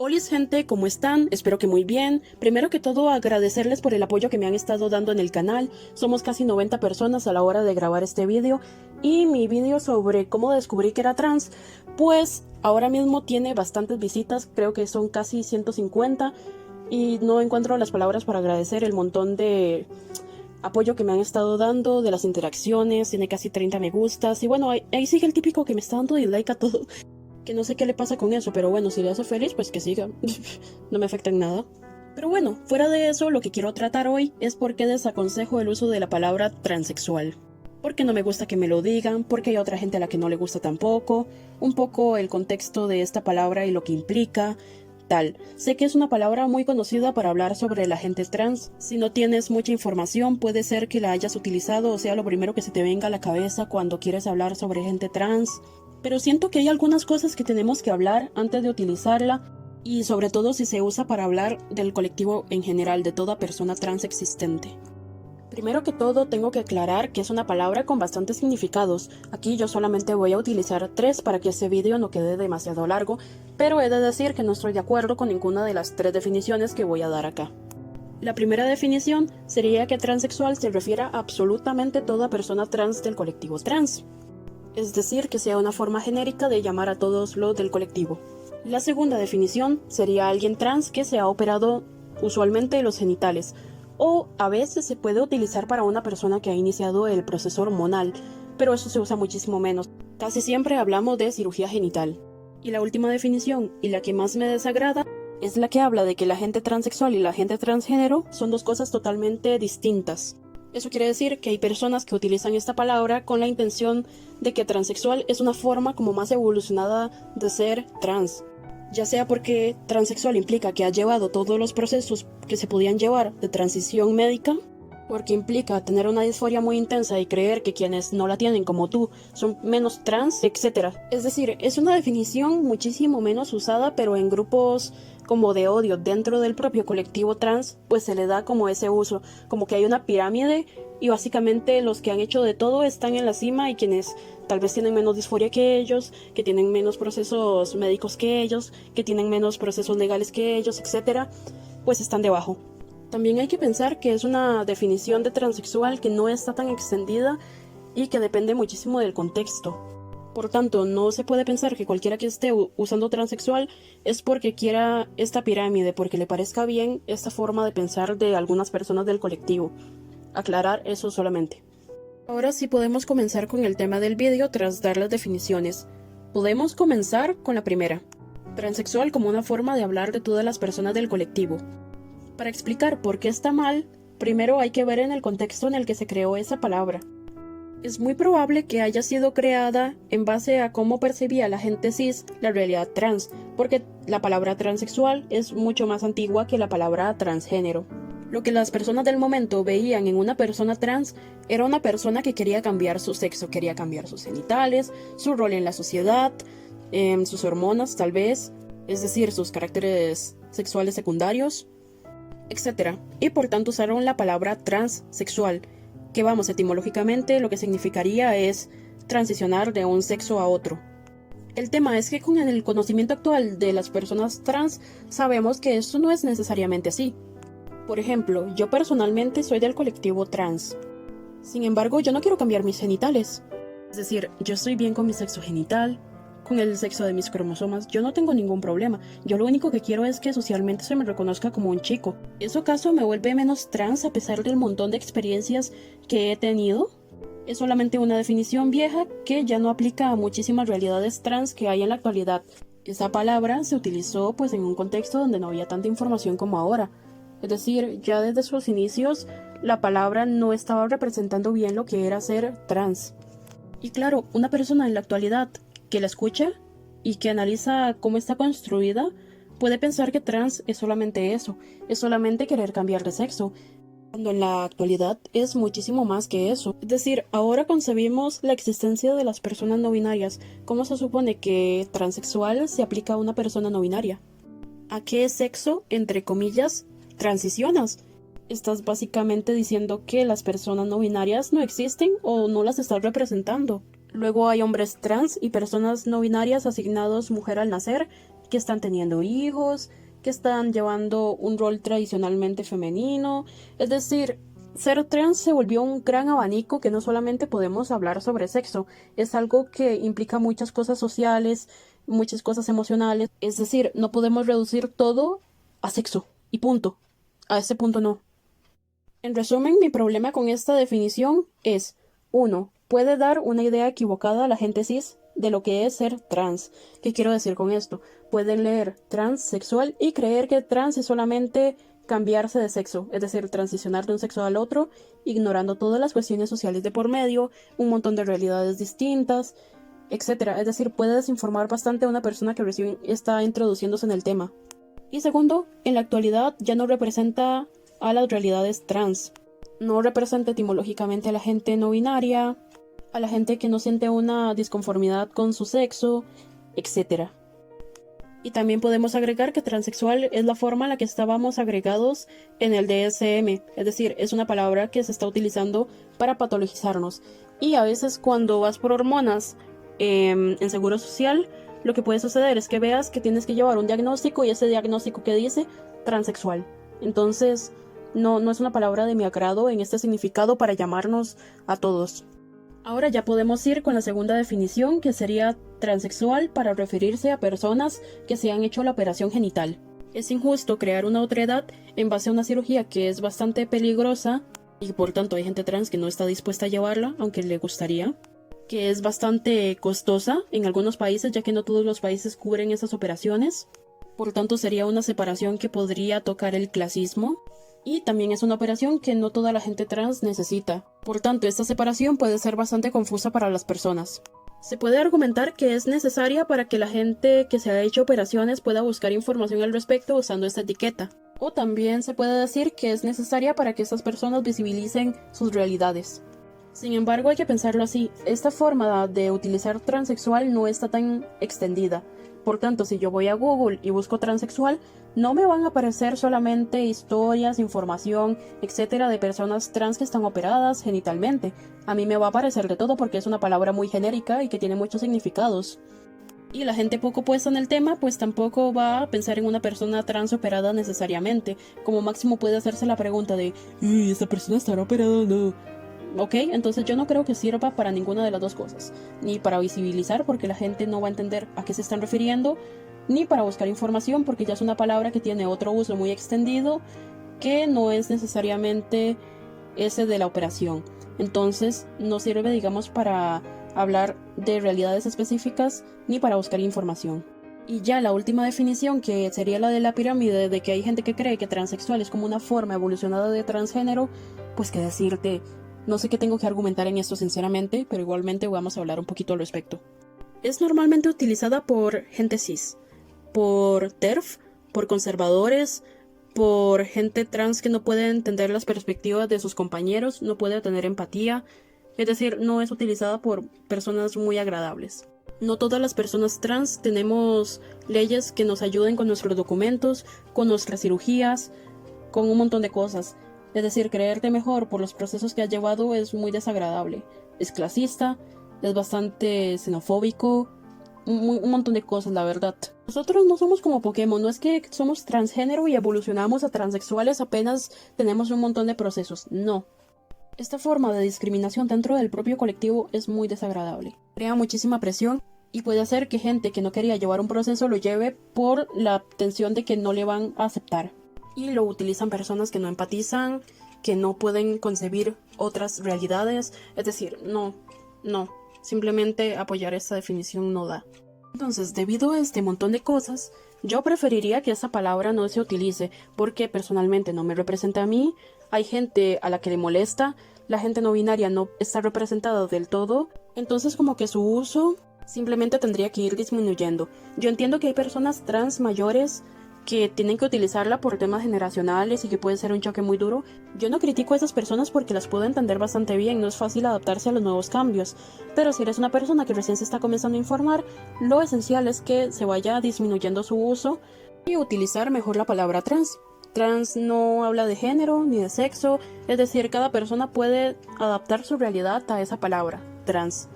Hola gente, ¿cómo están? Espero que muy bien. Primero que todo agradecerles por el apoyo que me han estado dando en el canal. Somos casi 90 personas a la hora de grabar este vídeo y mi vídeo sobre cómo descubrí que era trans, pues ahora mismo tiene bastantes visitas, creo que son casi 150 y no encuentro las palabras para agradecer el montón de apoyo que me han estado dando, de las interacciones, tiene casi 30 me gustas y bueno, ahí sigue el típico que me está dando dislike a todo. Que no sé qué le pasa con eso, pero bueno, si le hace feliz, pues que siga. No me afecta en nada. Pero bueno, fuera de eso, lo que quiero tratar hoy es por qué desaconsejo el uso de la palabra transexual. Porque no me gusta que me lo digan, porque hay otra gente a la que no le gusta tampoco, un poco el contexto de esta palabra y lo que implica, tal. Sé que es una palabra muy conocida para hablar sobre la gente trans. Si no tienes mucha información, puede ser que la hayas utilizado o sea lo primero que se te venga a la cabeza cuando quieres hablar sobre gente trans. Pero siento que hay algunas cosas que tenemos que hablar antes de utilizarla y sobre todo si se usa para hablar del colectivo en general, de toda persona trans existente. Primero que todo tengo que aclarar que es una palabra con bastantes significados. Aquí yo solamente voy a utilizar 3 para que este vídeo no quede demasiado largo, pero he de decir que no estoy de acuerdo con ninguna de las 3 definiciones que voy a dar acá. La primera definición sería que transexual se refiere a absolutamente toda persona trans del colectivo trans. Es decir, que sea una forma genérica de llamar a todos los del colectivo. La segunda definición sería alguien trans que se ha operado usualmente los genitales, o a veces se puede utilizar para una persona que ha iniciado el proceso hormonal, pero eso se usa muchísimo menos. Casi siempre hablamos de cirugía genital. Y la última definición, y la que más me desagrada, es la que habla de que la gente transexual y la gente transgénero son dos cosas totalmente distintas. Eso quiere decir que hay personas que utilizan esta palabra con la intención de que transexual es una forma como más evolucionada de ser trans. Ya sea porque transexual implica que ha llevado todos los procesos que se podían llevar de transición médica, porque implica tener una disforia muy intensa y creer que quienes no la tienen como tú son menos trans, etc. Es decir, es una definición muchísimo menos usada, pero en grupos como de odio dentro del propio colectivo trans, pues se le da como ese uso, como que hay una pirámide y básicamente los que han hecho de todo están en la cima y quienes tal vez tienen menos disforia que ellos, que tienen menos procesos médicos que ellos, que tienen menos procesos legales que ellos, etc., pues están debajo. También hay que pensar que es una definición de transexual que no está tan extendida y que depende muchísimo del contexto. Por tanto, no se puede pensar que cualquiera que esté usando transexual es porque quiera esta pirámide, porque le parezca bien esta forma de pensar de algunas personas del colectivo. Aclarar eso solamente. Ahora sí podemos comenzar con el tema del vídeo tras dar las definiciones. Podemos comenzar con la primera. Transexual como una forma de hablar de todas las personas del colectivo. Para explicar por qué está mal, primero hay que ver en el contexto en el que se creó esa palabra. Es muy probable que haya sido creada en base a cómo percibía la gente cis la realidad trans, porque la palabra transexual es mucho más antigua que la palabra transgénero. Lo que las personas del momento veían en una persona trans era una persona que quería cambiar su sexo, quería cambiar sus genitales, su rol en la sociedad, sus hormonas tal vez, es decir, sus caracteres sexuales secundarios, etc. Y por tanto usaron la palabra transexual, que vamos, etimológicamente lo que significaría es transicionar de un sexo a otro. El tema es que con el conocimiento actual de las personas trans sabemos que esto no es necesariamente así. Por ejemplo, yo personalmente soy del colectivo trans. Sin embargo, yo no quiero cambiar mis genitales. Es decir, yo estoy bien con mi sexo genital, con el sexo de mis cromosomas, yo no tengo ningún problema. Yo lo único que quiero es que socialmente se me reconozca como un chico. ¿Eso acaso me vuelve menos trans a pesar del montón de experiencias que he tenido? Es solamente una definición vieja que ya no aplica a muchísimas realidades trans que hay en la actualidad. Esa palabra se utilizó pues en un contexto donde no había tanta información como ahora. Es decir, ya desde sus inicios la palabra no estaba representando bien lo que era ser trans. Y claro, una persona en la actualidad que la escucha y que analiza cómo está construida, puede pensar que trans es solamente eso, es solamente querer cambiar de sexo, cuando en la actualidad es muchísimo más que eso. Es decir, ahora concebimos la existencia de las personas no binarias. ¿Cómo se supone que transexual se aplica a una persona no binaria? ¿A qué sexo, entre comillas, transicionas? Estás básicamente diciendo que las personas no binarias no existen o no las estás representando. Luego hay hombres trans y personas no binarias asignados mujer al nacer que están teniendo hijos, que están llevando un rol tradicionalmente femenino. Es decir, ser trans se volvió un gran abanico que no solamente podemos hablar sobre sexo, es algo que implica muchas cosas sociales, muchas cosas emocionales. Es decir, no podemos reducir todo a sexo y punto. A ese punto no. En resumen, mi problema con esta definición es: 1. Puede dar una idea equivocada a la gente cis de lo que es ser trans. ¿Qué quiero decir con esto? Pueden leer transexual y creer que trans es solamente cambiarse de sexo, es decir, transicionar de un sexo al otro, ignorando todas las cuestiones sociales de por medio, un montón de realidades distintas, etcétera. Es decir, puede desinformar bastante a una persona que recién está introduciéndose en el tema. Y segundo, en la actualidad ya no representa a las realidades trans. No representa etimológicamente a la gente no binaria, a la gente que no siente una disconformidad con su sexo, etc. Y también podemos agregar que transexual es la forma en la que estábamos agregados en el DSM, es decir, es una palabra que se está utilizando para patologizarnos. Y a veces cuando vas por hormonas en Seguro Social, lo que puede suceder es que veas que tienes que llevar un diagnóstico y ese diagnóstico que dice transexual. Entonces, no es una palabra de mi agrado en este significado para llamarnos a todos. Ahora ya podemos ir con la segunda definición, que sería transexual para referirse a personas que se han hecho la operación genital. Es injusto crear una otredad en base a una cirugía que es bastante peligrosa y por tanto hay gente trans que no está dispuesta a llevarla, aunque le gustaría, que es bastante costosa en algunos países, ya que no todos los países cubren esas operaciones. Por tanto, sería una separación que podría tocar el clasismo. Y también es una operación que no toda la gente trans necesita. Por tanto, esta separación puede ser bastante confusa para las personas. Se puede argumentar que es necesaria para que la gente que se ha hecho operaciones pueda buscar información al respecto usando esta etiqueta. O también se puede decir que es necesaria para que estas personas visibilicen sus realidades. Sin embargo, hay que pensarlo así. Esta forma de utilizar transexual no está tan extendida. Por tanto, si yo voy a Google y busco transexual, no me van a aparecer solamente historias, información, etcétera, de personas trans que están operadas genitalmente. A mí me va a aparecer de todo porque es una palabra muy genérica y que tiene muchos significados. Y la gente poco puesta en el tema, pues tampoco va a pensar en una persona trans operada necesariamente. Como máximo puede hacerse la pregunta de ¿esta persona estará operada o no? Ok, entonces yo no creo que sirva para ninguna de las dos cosas, ni para visibilizar porque la gente no va a entender a qué se están refiriendo, ni para buscar información porque ya es una palabra que tiene otro uso muy extendido que no es necesariamente ese de la operación. Entonces no sirve, digamos, para hablar de realidades específicas ni para buscar información. Y ya la última definición, que sería la de la pirámide, de que hay gente que cree que transexual es como una forma evolucionada de transgénero, pues qué decirte. No sé qué tengo que argumentar en esto sinceramente, pero igualmente vamos a hablar un poquito al respecto. Es normalmente utilizada por gente cis, por TERF, por conservadores, por gente trans que no puede entender las perspectivas de sus compañeros, no puede tener empatía, es decir, no es utilizada por personas muy agradables. No todas las personas trans tenemos leyes que nos ayuden con nuestros documentos, con nuestras cirugías, con un montón de cosas. Es decir, creerte mejor por los procesos que has llevado es muy desagradable. Es clasista, es bastante xenofóbico, un montón de cosas, la verdad. Nosotros no somos como Pokémon, no es que somos transgénero y evolucionamos a transexuales apenas tenemos un montón de procesos, no. Esta forma de discriminación dentro del propio colectivo es muy desagradable. Crea muchísima presión y puede hacer que gente que no quería llevar un proceso lo lleve por la tensión de que no le van a aceptar. Y lo utilizan personas que no empatizan, que no pueden concebir otras realidades. Es decir, no. Simplemente apoyar esta definición no da. Entonces, debido a este montón de cosas, yo preferiría que esa palabra no se utilice, porque personalmente no me representa a mí. Hay gente a la que le molesta, la gente no binaria no está representada del todo, entonces como que su uso simplemente tendría que ir disminuyendo. Yo entiendo que hay personas trans mayores que tienen que utilizarla por temas generacionales y que puede ser un choque muy duro. Yo no critico a esas personas porque las puedo entender bastante bien, no es fácil adaptarse a los nuevos cambios, pero si eres una persona que recién se está comenzando a informar, lo esencial es que se vaya disminuyendo su uso y utilizar mejor la palabra trans. Trans no habla de género ni de sexo, es decir, cada persona puede adaptar su realidad a esa palabra, trans.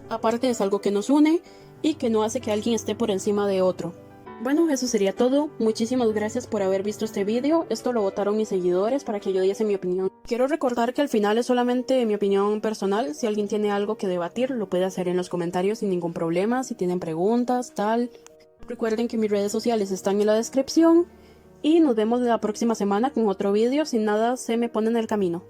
Aparte es algo que nos une y que no hace que alguien esté por encima de otro. Bueno, eso sería todo. Muchísimas gracias por haber visto este vídeo. Esto lo votaron mis seguidores para que yo diese mi opinión. Quiero recordar que al final es solamente mi opinión personal. Si alguien tiene algo que debatir, lo puede hacer en los comentarios sin ningún problema. Si tienen preguntas, tal. Recuerden que mis redes sociales están en la descripción. Y nos vemos la próxima semana con otro vídeo si nada se me pone en el camino.